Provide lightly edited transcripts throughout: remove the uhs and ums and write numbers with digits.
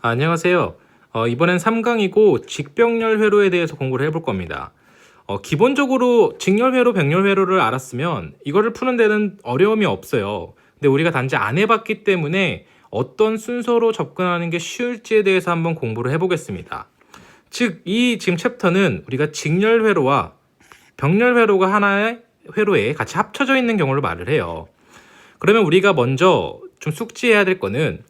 안녕하세요. 이번엔 3강이고 직병렬 회로에 대해서 공부를 해볼 겁니다. 기본적으로 직렬회로, 병렬회로를 알았으면 이거를 푸는 데는 어려움이 없어요. 근데 우리가 단지 안 해봤기 때문에 어떤 순서로 접근하는 게 쉬울지에 대해서 한번 공부를 해보겠습니다. 즉, 이 지금 챕터는 우리가 직렬회로와 병렬회로가 하나의 회로에 같이 합쳐져 있는 경우를 말을 해요. 그러면 우리가 먼저 좀 숙지해야 될 거는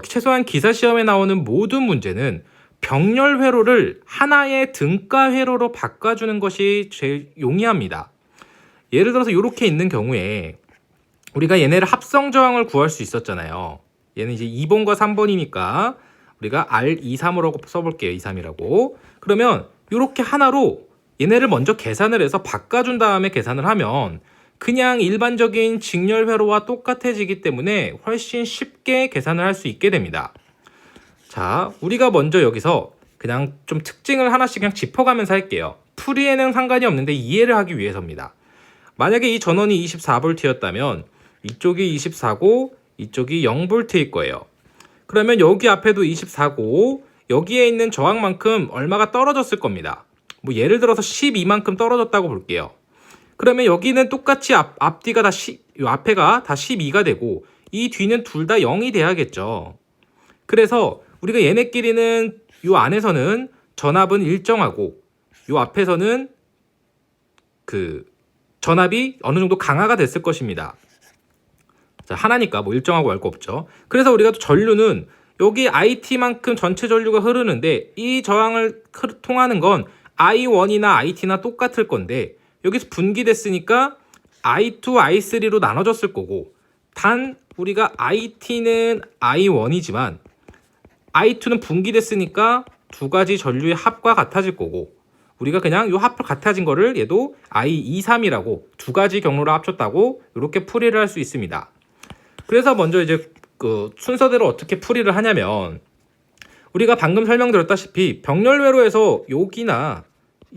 최소한 기사 시험에 나오는 모든 문제는 병렬 회로를 하나의 등가 회로로 바꿔주는 것이 제일 용이합니다. 예를 들어서 이렇게 있는 경우에 우리가 얘네를 합성 저항을 구할 수 있었잖아요. 얘는 이제 2번과 3번이니까 우리가 R23으로 써볼게요. 23이라고. 그러면 이렇게 하나로 얘네를 먼저 계산을 해서 바꿔준 다음에 계산을 하면 그냥 일반적인 직렬 회로와 똑같아지기 때문에 훨씬 쉽게 계산을 할 수 있게 됩니다. 자, 우리가 먼저 여기서 그냥 좀 특징을 하나씩 그냥 짚어가면서 할게요. 풀이에는 상관이 없는데 이해를 하기 위해서입니다. 만약에 이 전원이 24V였다면 이쪽이 24고 이쪽이 0V일 거예요. 그러면 여기 앞에도 24고 여기에 있는 저항만큼 얼마가 떨어졌을 겁니다. 뭐 예를 들어서 12만큼 떨어졌다고 볼게요. 그러면 여기는 똑같이 앞뒤가 다 요 앞에가 다 12가 되고 이 뒤는 둘 다 0이 돼야겠죠. 그래서 우리가 얘네끼리는 요 안에서는 전압은 일정하고 요 앞에서는 그 전압이 어느 정도 강화가 됐을 것입니다. 자, 하나니까 뭐 일정하고 할 거 없죠. 그래서 우리가 또 전류는 여기 IT만큼 전체 전류가 흐르는데 이 저항을 통하는 건 I1이나 IT나 똑같을 건데 여기서 분기됐으니까 I2, I3로 나눠졌을 거고 단 우리가 IT는 I1이지만 I2는 분기됐으니까 두 가지 전류의 합과 같아질 거고 우리가 그냥 이 합 같아진 거를 얘도 I23이라고 두 가지 경로를 합쳤다고 이렇게 풀이를 할 수 있습니다. 그래서 먼저 이제 그 순서대로 어떻게 풀이를 하냐면 우리가 방금 설명드렸다시피 병렬회로에서 여기나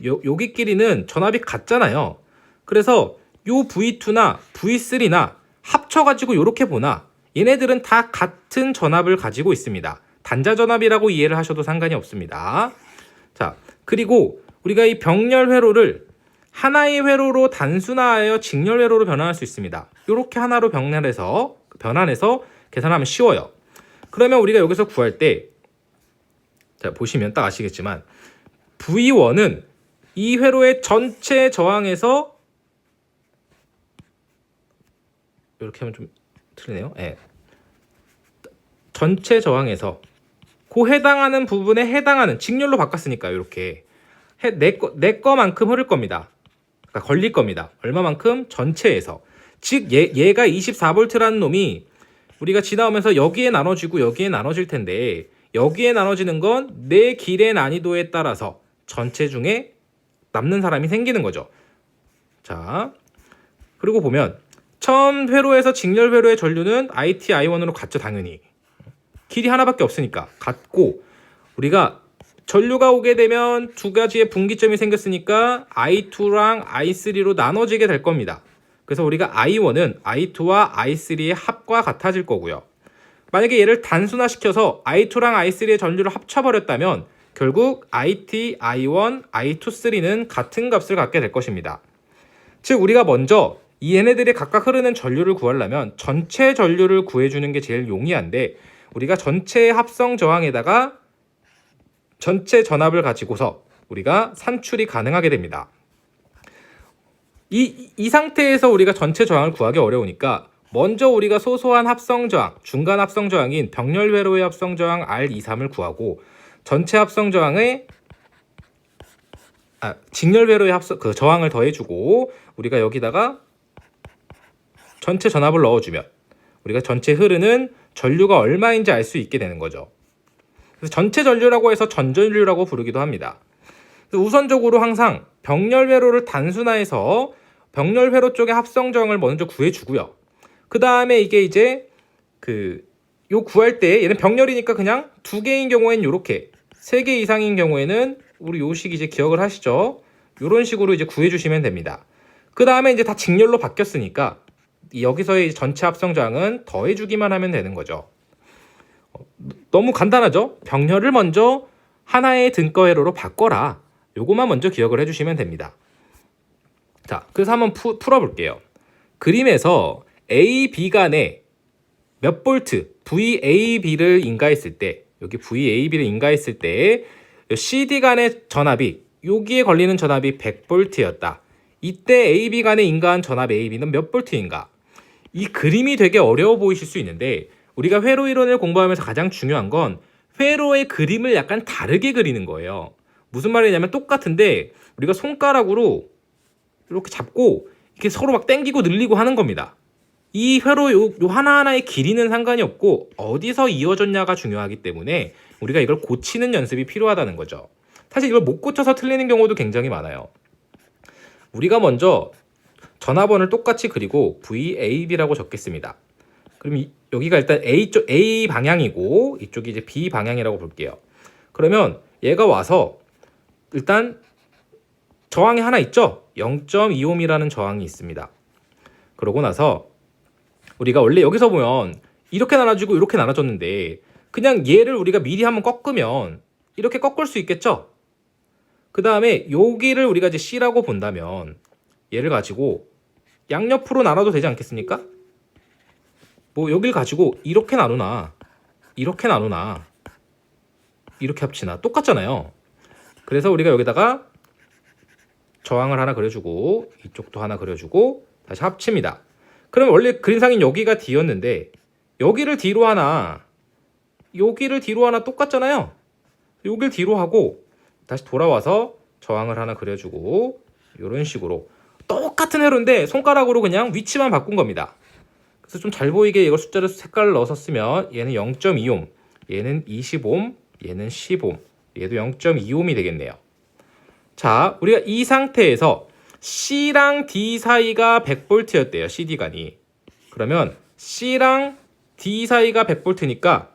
여기끼리는 전압이 같잖아요. 그래서 요 V2나 V3나 합쳐가지고 이렇게 보나 얘네들은 다 같은 전압을 가지고 있습니다. 단자 전압이라고 이해를 하셔도 상관이 없습니다. 자, 그리고 우리가 이 병렬 회로를 하나의 회로로 단순화하여 직렬 회로로 변환할 수 있습니다. 이렇게 하나로 변환해서 계산하면 쉬워요. 그러면 우리가 여기서 구할 때 자, 보시면 딱 아시겠지만 V1은 이 회로의 전체 저항에서 이렇게 하면 좀 틀리네요. 네. 전체 저항에서 그 해당하는 부분에 해당하는 직렬로 바꿨으니까 이렇게 내 거만큼 흐를 겁니다. 그러니까 걸릴 겁니다. 얼마만큼? 전체에서. 즉 얘가 24V라는 놈이 우리가 지나오면서 여기에 나눠지고 여기에 나눠질 텐데 여기에 나눠지는 건 내 길의 난이도에 따라서 전체 중에 남는 사람이 생기는 거죠. 자, 그리고 보면 처음 회로에서 직렬 회로의 전류는 IT, I1으로 같죠. 당연히. 길이 하나밖에 없으니까 같고 우리가 전류가 오게 되면 두 가지의 분기점이 생겼으니까 I2랑 I3로 나눠지게 될 겁니다. 그래서 우리가 I1은 I2와 I3의 합과 같아질 거고요. 만약에 얘를 단순화시켜서 I2랑 I3의 전류를 합쳐버렸다면 결국 IT, I1, I2, 3는 같은 값을 갖게 될 것입니다. 즉 우리가 먼저 이 얘네들이 각각 흐르는 전류를 구하려면 전체 전류를 구해주는 게 제일 용이한데 우리가 전체 합성 저항에다가 전체 전압을 가지고서 우리가 산출이 가능하게 됩니다. 이 상태에서 우리가 전체 저항을 구하기 어려우니까 먼저 우리가 소소한 합성 저항, 중간 합성 저항인 병렬 회로의 합성 저항 R23을 구하고 전체 합성 저항의 직렬 회로의 그 저항을 더해주고 우리가 여기다가 전체 전압을 넣어주면 우리가 전체 흐르는 전류가 얼마인지 알 수 있게 되는 거죠. 그래서 전체 전류라고 해서 전전류라고 부르기도 합니다. 그래서 우선적으로 항상 병렬 회로를 단순화해서 병렬 회로 쪽의 합성 저항을 먼저 구해주고요. 그 다음에 이게 이제 요 구할 때 얘는 병렬이니까 그냥 두 개인 경우에는 요렇게 세 개 이상인 경우에는 우리 요 식 이제 기억을 하시죠. 요런 식으로 이제 구해주시면 됩니다. 그 다음에 이제 다 직렬로 바뀌었으니까 여기서의 전체 합성 저항은 더해주기만 하면 되는 거죠. 너무 간단하죠? 병렬을 먼저 하나의 등가회로로 바꿔라. 요거만 먼저 기억을 해주시면 됩니다. 자, 그래서 한번 풀어볼게요. 그림에서 A, B 간에 몇 볼트, VAB를 인가했을 때, 여기 VAB를 인가했을 때 CD 간의 전압이, 여기에 걸리는 전압이 100볼트였다. 이때 AB 간에 인가한 전압 AB는 몇 볼트인가? 이 그림이 되게 어려워 보이실 수 있는데, 우리가 회로 이론을 공부하면서 가장 중요한 건 회로의 그림을 약간 다르게 그리는 거예요. 무슨 말이냐면 똑같은데 우리가 손가락으로 이렇게 잡고 이렇게 서로 막 당기고 늘리고 하는 겁니다. 이 회로 요 하나하나의 길이는 상관이 없고 어디서 이어졌냐가 중요하기 때문에 우리가 이걸 고치는 연습이 필요하다는 거죠. 사실 이걸 못 고쳐서 틀리는 경우도 굉장히 많아요. 우리가 먼저 전압원을 똑같이 그리고 VAB라고 적겠습니다. 그럼 여기가 일단 A쪽 A 방향이고 이쪽이 이제 B 방향이라고 볼게요. 그러면 얘가 와서 일단 저항이 하나 있죠? 0.25ohm이라는 저항이 있습니다. 그러고 나서 우리가 원래 여기서 보면 이렇게 나눠지고 이렇게 나눠졌는데 그냥 얘를 우리가 미리 한번 꺾으면 이렇게 꺾을 수 있겠죠? 그 다음에 여기를 우리가 이제 C라고 본다면 얘를 가지고 양옆으로 나눠도 되지 않겠습니까? 뭐 여길 가지고 이렇게 나누나 이렇게 나누나 이렇게 합치나 똑같잖아요. 그래서 우리가 여기다가 저항을 하나 그려주고 이쪽도 하나 그려주고 다시 합칩니다. 그럼 원래 그림상인 여기가 D였는데 여기를 D로 하나 여기를 D로 하나 똑같잖아요. 여기를 D로 하고 다시 돌아와서 저항을 하나 그려주고 이런 식으로 똑같은 회로인데 손가락으로 그냥 위치만 바꾼 겁니다. 그래서 좀 잘 보이게 이걸 숫자를 색깔을 넣어서 쓰면 얘는 0.2ohm, 얘는 20ohm, 얘는 10ohm, 얘도 0.2ohm이 되겠네요. 자, 우리가 이 상태에서 C랑 D 사이가 100볼트였대요. CD간이. 그러면 C랑 D 사이가 100볼트니까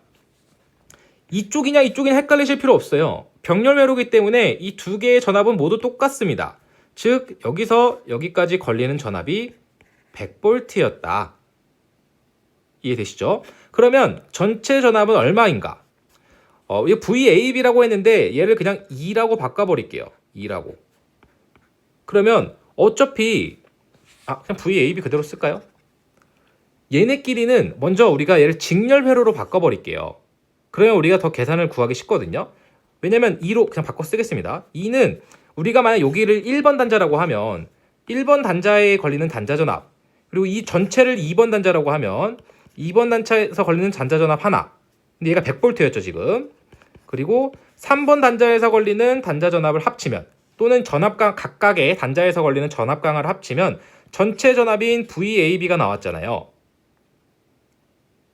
이쪽이냐 이쪽이냐 헷갈리실 필요 없어요. 병렬 회로이기 때문에 이 두 개의 전압은 모두 똑같습니다. 즉 여기서 여기까지 걸리는 전압이 100볼트였다. 이해되시죠? 그러면 전체 전압은 얼마인가? 이거 VAB라고 했는데 얘를 그냥 2라고 바꿔버릴게요. 2라고. 그러면 어차피 그냥 VAB 그대로 쓸까요? 얘네끼리는 먼저 우리가 얘를 직렬 회로로 바꿔버릴게요. 그러면 우리가 더 계산을 구하기 쉽거든요. 왜냐면 2로 그냥 바꿔 쓰겠습니다. 2는 우리가 만약 여기를 1번 단자라고 하면 1번 단자에 걸리는 단자 전압, 그리고 이 전체를 2번 단자라고 하면 2번 단자에서 걸리는 단자 전압 하나. 근데 얘가 100볼트였죠 지금. 그리고 3번 단자에서 걸리는 단자 전압을 합치면 또는 전압강 각각의 단자에서 걸리는 전압강을 합치면 전체 전압인 VAB가 나왔잖아요.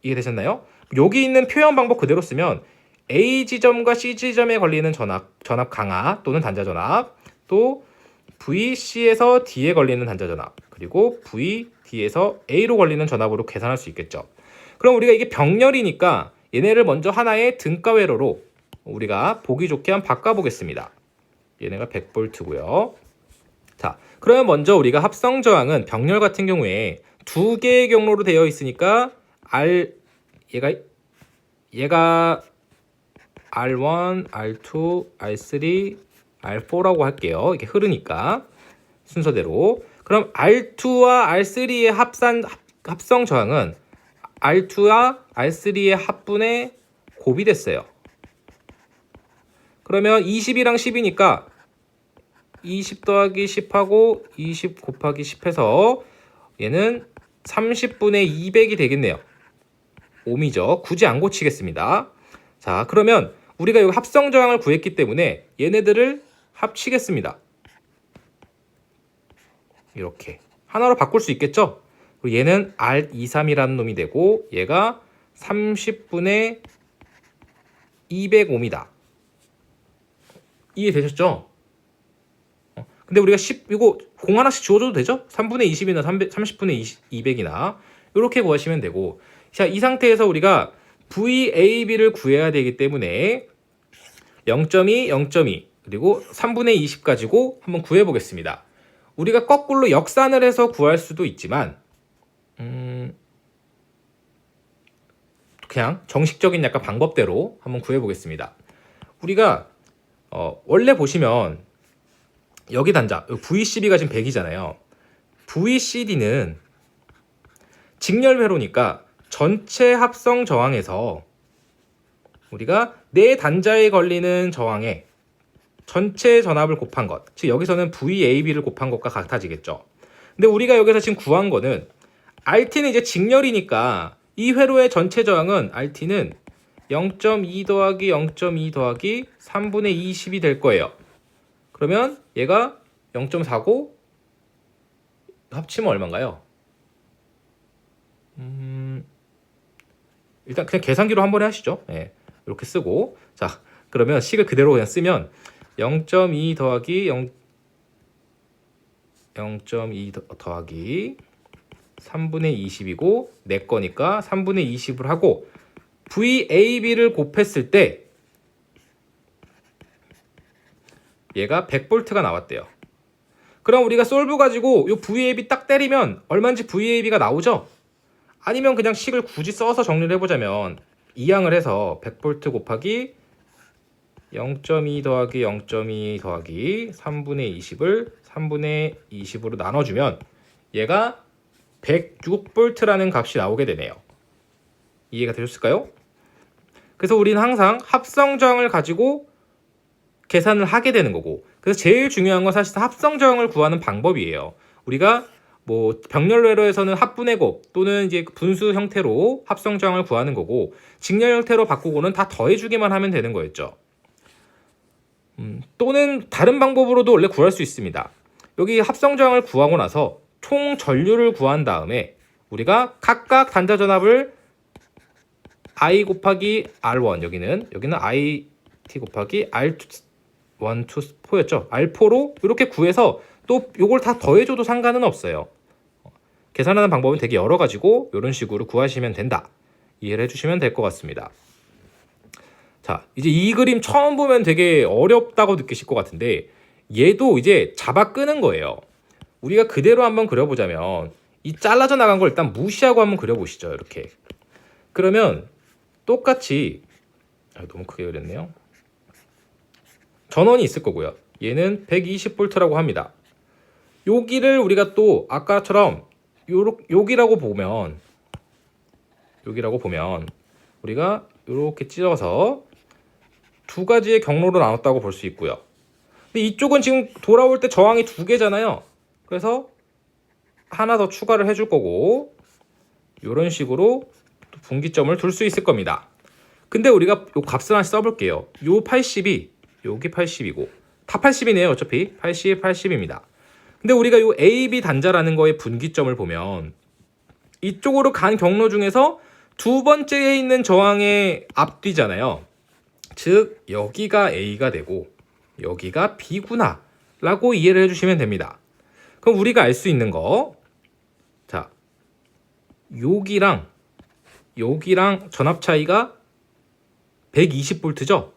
이해되셨나요? 여기 있는 표현 방법 그대로 쓰면 A 지점과 C 지점에 걸리는 전압 강하 또는 단자 전압, 또 VC에서 D에 걸리는 단자 전압, 그리고 VD에서 A로 걸리는 전압으로 계산할 수 있겠죠. 그럼 우리가 이게 병렬이니까 얘네를 먼저 하나의 등가 회로로 우리가 보기 좋게 한번 바꿔보겠습니다. 얘네가 100볼트고요. 자, 그러면 먼저 우리가 합성 저항은 병렬 같은 경우에 두 개의 경로로 되어 있으니까 얘가 R1, R2, R3, R4라고 할게요. 이게 흐르니까 순서대로. 그럼 R2와 R3의 합성 저항은 R2와 R3의 합분의 곱이 됐어요. 그러면 20이랑 10이니까 20 더하기 10하고 20 곱하기 10 해서 얘는 30분의 200이 되겠네요. ohm이죠. 굳이 안 고치겠습니다. 자, 그러면 우리가 여기 합성 저항을 구했기 때문에 얘네들을 합치겠습니다. 이렇게 하나로 바꿀 수 있겠죠? 그리고 얘는 R23이라는 놈이 되고 얘가 30분의 200ohm이다. 이해되셨죠? 근데 우리가 이거 공 하나씩 지워줘도 되죠? 3분의 20이나 30분의 200이나 이렇게 구하시면 되고, 자, 이 상태에서 우리가 VAB를 구해야 되기 때문에 0.2, 0.2 그리고 3분의 20 가지고 한번 구해보겠습니다. 우리가 거꾸로 역산을 해서 구할 수도 있지만 그냥 정식적인 약간 방법대로 한번 구해보겠습니다. 우리가 원래 보시면 여기 단자 VCB가 지금 100이잖아요. VCD는 직렬회로니까 전체 합성 저항에서 우리가 네 단자에 걸리는 저항에 전체 전압을 곱한 것, 즉 여기서는 VAB를 곱한 것과 같아지겠죠. 근데 우리가 여기서 지금 구한 거는 RT는 이제 직렬이니까 이 회로의 전체 저항은 RT는 0.2 더하기 0.2 더하기 3분의 20이 될 거예요. 그러면 얘가 0.49 합치면 얼마인가요? 일단 그냥 계산기로 한 번에 하시죠. 네, 이렇게 쓰고 자 그러면 식을 그대로 그냥 쓰면 0.2 더하기 0.2 더하기 3분의 20이고 내 거니까 3분의 20을 하고 VAB를 곱했을 때 얘가 100V가 나왔대요. 그럼 우리가 솔브 가지고 이 VAB 딱 때리면 얼마인지 VAB가 나오죠? 아니면 그냥 식을 굳이 써서 정리를 해보자면 이항을 해서 100V 곱하기 0.2 더하기 0.2 더하기 3분의 20을 3분의 20으로 나눠주면 얘가 106V라는 값이 나오게 되네요. 이해가 되셨을까요? 그래서 우리는 항상 합성저항을 가지고 계산을 하게 되는 거고, 그래서 제일 중요한 건 사실 합성저항을 구하는 방법이에요. 우리가 뭐 병렬회로에서는 합분의 곱 또는 이제 분수 형태로 합성저항을 구하는 거고, 직렬 형태로 바꾸고는 다 더해주기만 하면 되는 거였죠. 또는 다른 방법으로도 원래 구할 수 있습니다. 여기 합성저항을 구하고 나서 총 전류를 구한 다음에 우리가 각각 단자 전압을 I 곱하기 R1 여기는 IT 곱하기 R1, 2, 4였죠. R4로 이렇게 구해서 또 요걸 다 더해줘도 상관은 없어요. 계산하는 방법은 되게 여러 가지고 이런 식으로 구하시면 된다. 이해를 해주시면 될 것 같습니다. 자, 이제 이 그림 처음 보면 되게 어렵다고 느끼실 것 같은데 얘도 이제 잡아 끄는 거예요. 우리가 그대로 한번 그려보자면 이 잘라져 나간 걸 일단 무시하고 한번 그려보시죠. 이렇게. 그러면 똑같이 너무 크게 그렸네요. 전원이 있을 거고요. 얘는 120V라고 합니다. 여기를 우리가 또 아까처럼 여기라고 보면 우리가 이렇게 찢어서 두 가지의 경로로 나눴다고 볼 수 있고요. 근데 이쪽은 지금 돌아올 때 저항이 두 개잖아요. 그래서 하나 더 추가를 해줄 거고 이런 식으로 분기점을 둘 수 있을 겁니다. 근데 우리가 요 값을 하나 써볼게요. 요 80이 여기 80이고 다 80이네요. 어차피 80, 80입니다. 근데 우리가 요 AB 단자라는 거의 분기점을 보면 이쪽으로 간 경로 중에서 두 번째에 있는 저항의 앞뒤잖아요. 즉 여기가 A가 되고 여기가 B구나 라고 이해를 해주시면 됩니다. 그럼 우리가 알 수 있는 거, 자 여기랑 전압 차이가 120V죠.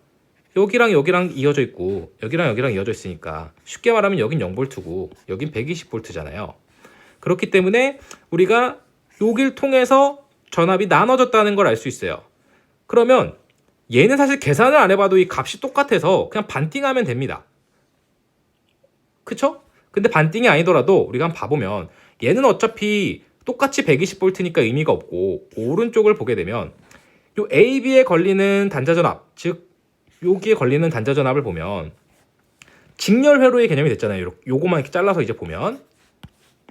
여기랑 이어져 있고 여기랑 이어져 있으니까 쉽게 말하면 여긴 0V고 여긴 120V잖아요. 그렇기 때문에 우리가 여길 통해서 전압이 나눠졌다는 걸 알 수 있어요. 그러면 얘는 사실 계산을 안 해봐도 이 값이 똑같아서 그냥 반띵하면 됩니다. 그쵸? 근데 반띵이 아니더라도 우리가 한번 봐보면 얘는 어차피 똑같이 120V니까 의미가 없고 오른쪽을 보게 되면 요 AB에 걸리는 단자 전압, 즉 여기에 걸리는 단자 전압을 보면 직렬 회로의 개념이 됐잖아요. 요거만 이렇게 잘라서 이제 보면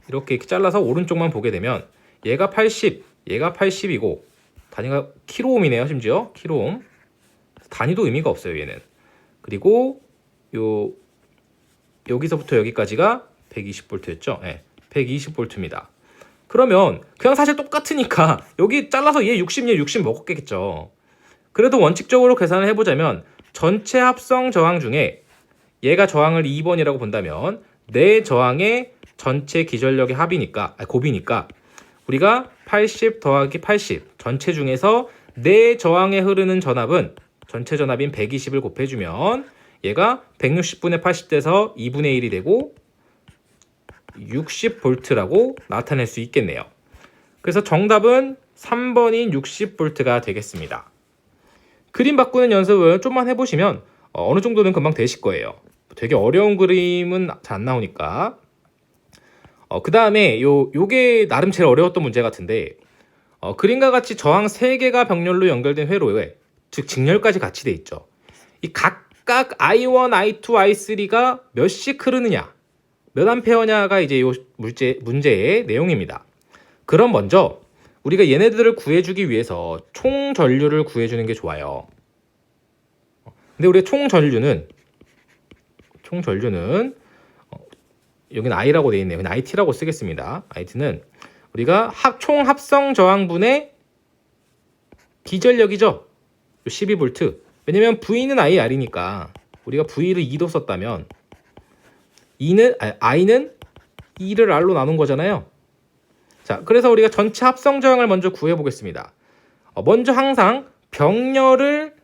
이렇게 잘라서 오른쪽만 보게 되면 얘가 80, 얘가 80이고 단위가 킬로옴이네요. 심지어 킬로옴. 단위도 의미가 없어요. 얘는. 그리고 여기서부터 여기까지가 120V였죠. 네, 120V입니다. 그러면 그냥 사실 똑같으니까 여기 잘라서 얘 60, 얘 60 먹었겠죠. 그래도 원칙적으로 계산을 해보자면 전체 합성 저항 중에 얘가 저항을 2번이라고 본다면 내 저항의 전체 기전력의 곱이니까 우리가 80 더하기 80 전체 중에서 내 저항에 흐르는 전압은 전체 전압인 120을 곱해주면 얘가 160분의 80 돼서 2분의 1이 되고 60V라고 나타낼 수 있겠네요. 그래서 정답은 3번인 60V가 되겠습니다. 그림 바꾸는 연습은 좀만 해보시면 어느 정도는 금방 되실 거예요. 되게 어려운 그림은 잘 안 나오니까. 그 다음에 요게 나름 제일 어려웠던 문제 같은데, 그림과 같이 저항 3개가 병렬로 연결된 회로에, 즉 직렬까지 같이 돼 있죠. 이 각각 I1, I2, I3가 몇씩 흐르느냐, 몇 암페어냐가 이제 요 문제의 내용입니다. 그럼 먼저 우리가 얘네들을 구해주기 위해서 총 전류를 구해주는 게 좋아요. 근데 우리 총 전류는 여기는 I라고 되어 있네요. 그냥 IT라고 쓰겠습니다. IT는 우리가 총 합성 저항분의 기전력이죠. 12V. 왜냐면 V는 IR이니까 우리가 V를 2도 썼다면 I는 2를 R로 나눈 거잖아요. 자, 그래서 우리가 전체 합성 저항을 먼저 구해 보겠습니다. 먼저 항상 병렬을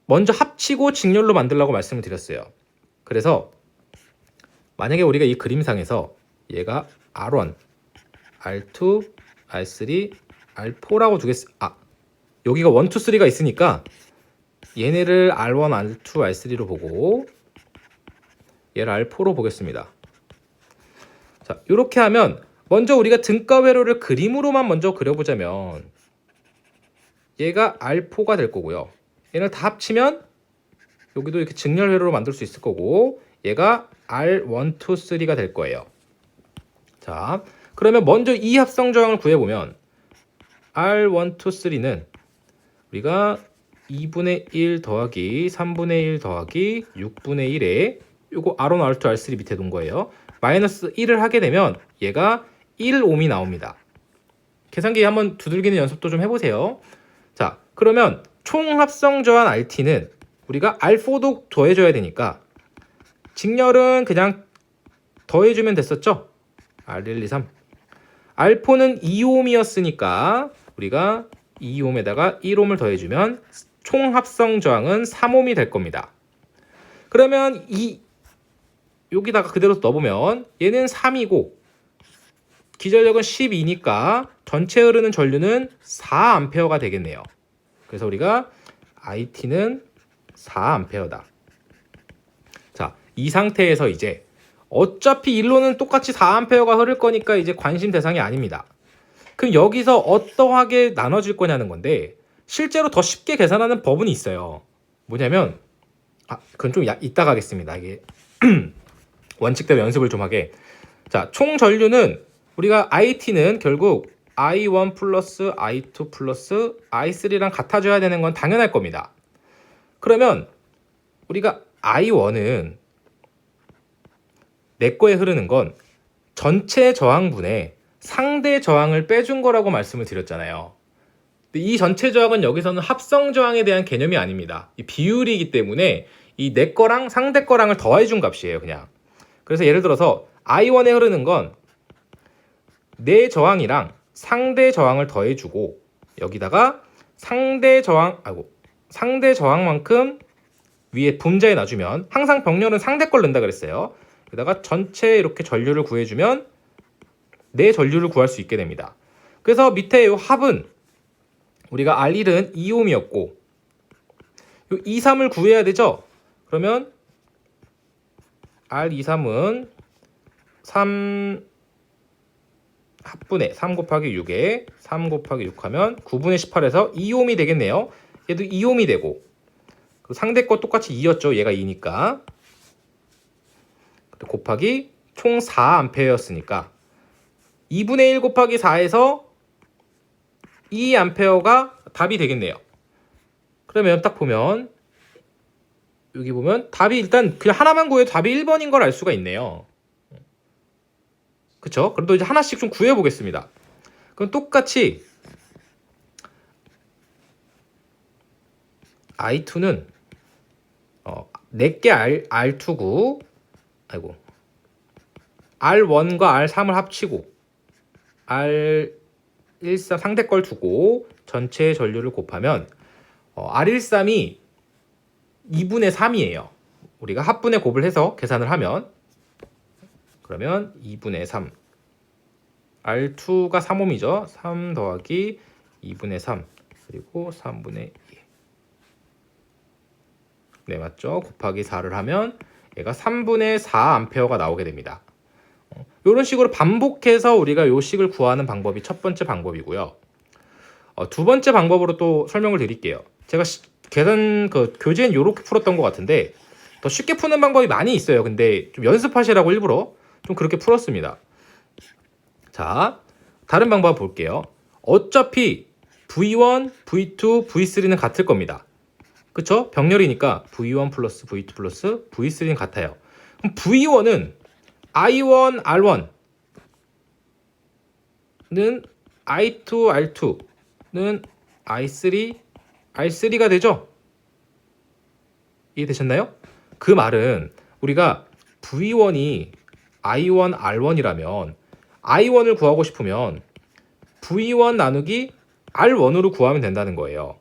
먼저 합치고 직렬로 만들라고 말씀을 드렸어요. 그래서 만약에 우리가 이 그림상에서 얘가 R1, R2, R3, R4라고 여기가 1, 2, 3가 있으니까 얘네를 R1, R2, R3로 보고 얘를 R4로 보겠습니다. 자, 이렇게 하면 먼저 우리가 등가 회로를 그림으로만 먼저 그려보자면 얘가 R4가 될 거고요. 얘를 다 합치면 여기도 이렇게 직렬 회로로 만들 수 있을 거고 얘가 R1, 2, 3가 될 거예요. 자, 그러면 먼저 이 합성 저항을 구해보면 R1, 2, 3는 우리가 2분의 1 더하기 3분의 1 더하기 6분의 1에 요거 R1, R2, R3 밑에 둔 거예요. 마이너스 1을 하게 되면 얘가 1옴이 나옵니다. 계산기 한번 두들기는 연습도 좀 해보세요. 자, 그러면 총 합성 저항 RT는 우리가 R4도 더해줘야 되니까 직렬은 그냥 더해주면 됐었죠? R1, 2, 3. R4는 2옴이었으니까 우리가 2옴에다가 1옴을 더해주면 총 합성 저항은 3옴이 될 겁니다. 그러면 여기다가 그대로 넣어보면 얘는 3이고 기전력은 12니까 전체 흐르는 전류는 4A가 되겠네요. 그래서 우리가 IT는 4A다. 자, 이 상태에서 이제 어차피 일로는 똑같이 4A가 흐를 거니까 이제 관심 대상이 아닙니다. 그럼 여기서 어떠하게 나눠질 거냐는 건데 실제로 더 쉽게 계산하는 법은 있어요. 뭐냐면 그건 좀 이따가 하겠습니다. 이게 원칙대로 연습을 좀 하게. 자, 총 전류는 우리가 IT는 결국 I1 플러스 I2 플러스 I3랑 같아져야 되는 건 당연할 겁니다. 그러면 우리가 I1은 내 거에 흐르는 건 전체 저항분에 상대 저항을 빼준 거라고 말씀을 드렸잖아요. 근데 이 전체 저항은 여기서는 합성 저항에 대한 개념이 아닙니다. 이 비율이기 때문에 이 내 거랑 상대 거랑을 더해준 값이에요, 그냥. 그래서 예를 들어서 I1에 흐르는 건 내 저항이랑 상대 저항을 더해주고 여기다가 상대 저항만큼 위에 분자에 놔주면 항상 병렬은 상대 걸 넣는다 그랬어요. 여기다가 전체 이렇게 전류를 구해주면 내 전류를 구할 수 있게 됩니다. 그래서 밑에 이 합은 우리가 R1은 2옴이었고 이 2, 3을 구해야 되죠. 그러면 R23은 3합분의 3 곱하기 6에 3 곱하기 6 하면 9분의 18에서 2옴이 되겠네요. 얘도 2옴이 되고 상대 거 똑같이 2였죠. 얘가 2니까 곱하기 총 4A였으니까 2분의 1 곱하기 4에서 2A가 답이 되겠네요. 그러면 딱 보면 여기 보면 답이 일단 그냥 하나만 구해도 답이 1번인 걸 알 수가 있네요. 그쵸? 그래도 이제 하나씩 좀 구해 보겠습니다. 그럼 똑같이 I2는 내게 R2고 R1과 R3을 합치고 R13 상대 걸 두고 전체 전류를 곱하면 R13이 2분의 3이에요. 우리가 합분의 곱을 해서 계산을 하면 그러면 2분의 3 R2가 3옴이죠. 3 더하기 2분의 3 그리고 3분의 2. 네, 맞죠? 곱하기 4를 하면 얘가 3분의 4A가 나오게 됩니다. 이런 식으로 반복해서 우리가 요 식을 구하는 방법이 첫 번째 방법이고요. 두 번째 방법으로 또 설명을 드릴게요. 제가 계산 교재는 이렇게 풀었던 것 같은데 더 쉽게 푸는 방법이 많이 있어요. 근데 좀 연습하시라고 일부러 좀 그렇게 풀었습니다. 자, 다른 방법 볼게요. 어차피 V1, V2, V3는 같을 겁니다. 그쵸? 병렬이니까 V1 플러스 V2 플러스 V3는 같아요. 그럼 V1은 I1, R1는 I2, R2는 I3, R3가 되죠? 이해되셨나요? 그 말은 우리가 V1이 I1, R1이라면 I1을 구하고 싶으면 V1 나누기 R1으로 구하면 된다는 거예요.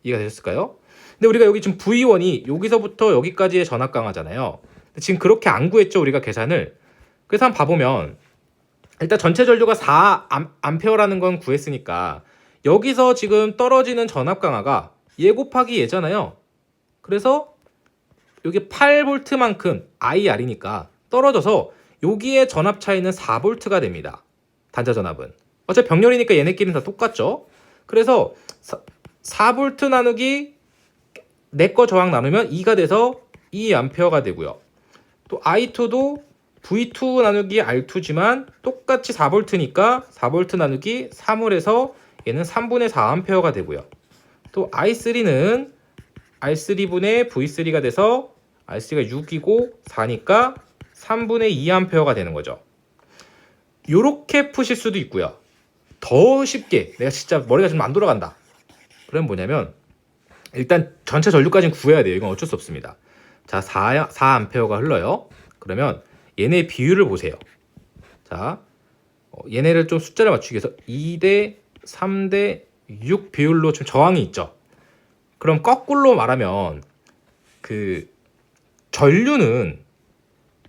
이해가 되셨을까요? 근데 우리가 여기 지금 V1이 여기서부터 여기까지의 전압강하잖아요. 지금 그렇게 안 구했죠, 우리가 계산을. 그래서 한번 봐보면 일단 전체 전류가 4A라는 건 구했으니까 여기서 지금 떨어지는 전압강하가 얘 곱하기 얘잖아요. 그래서 여기 8V만큼 IR이니까 떨어져서 여기에 전압 차이는 4V가 됩니다. 단자 전압은. 어차피 병렬이니까 얘네끼리는 다 똑같죠. 그래서 4V 나누기 내 거 저항 나누면 2가 돼서 2A가 되고요. 또 I2도 V2 나누기 R2지만 똑같이 4V니까 4V 나누기 3을 해서 얘는 3분의 4A가 되고요. 또 I3는 R3분의 V3가 돼서 R3가 6이고 4니까 3분의 2A가 되는 거죠. 요렇게 푸실 수도 있고요. 더 쉽게 내가 진짜 머리가 좀 안 돌아간다. 그럼 뭐냐면 일단 전체 전류까지는 구해야 돼요. 이건 어쩔 수 없습니다. 자, 4A가 흘러요. 그러면 얘네 비율을 보세요. 자, 얘네를 좀 숫자를 맞추기 위해서 2대 3대 6 비율로 좀 저항이 있죠. 그럼 거꾸로 말하면 그 전류는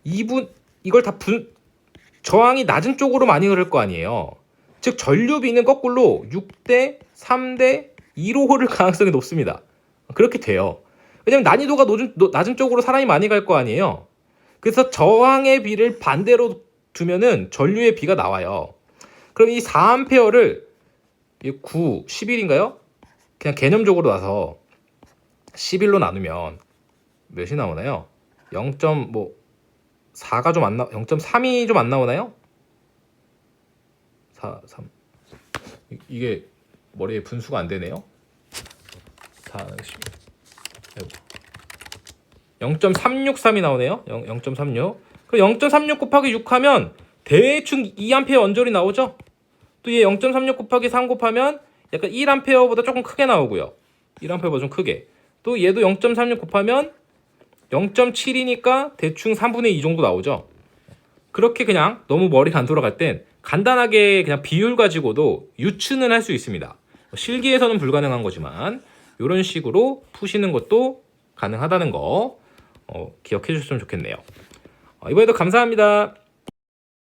이걸 다 저항이 낮은 쪽으로 많이 흐를 거 아니에요. 즉 전류비는 거꾸로 6대 3대 2로 흐를 가능성이 높습니다. 그렇게 돼요. 왜냐면 난이도가 낮은 쪽으로 사람이 많이 갈 거 아니에요. 그래서 저항의 비를 반대로 두면은 전류의 비가 나와요. 그럼 이 4A를 9, 11인가요? 그냥 개념적으로 나서 11로 나누면 몇이 나오나요? 0.4가 좀 안 0.3이 좀 안 나오나요? 3. 이게 머리에 분수가 안 되네요. 0.363이 나오네요. 0.36. 그럼 0.36 곱하기 6 하면 대충 2A 언저리 나오죠? 또 얘 0.36 곱하기 3 곱하면 약간 1A보다 조금 크게 나오고요. 1A보다 좀 크게. 또 얘도 0.36 곱하면 0.7이니까 대충 3분의 2 정도 나오죠. 그렇게 그냥 너무 머리가 안 돌아갈 땐 간단하게 그냥 비율 가지고도 유추는 할 수 있습니다. 실기에서는 불가능한 거지만 이런 식으로 푸시는 것도 가능하다는 거 기억해 주셨으면 좋겠네요. 이번에도 감사합니다.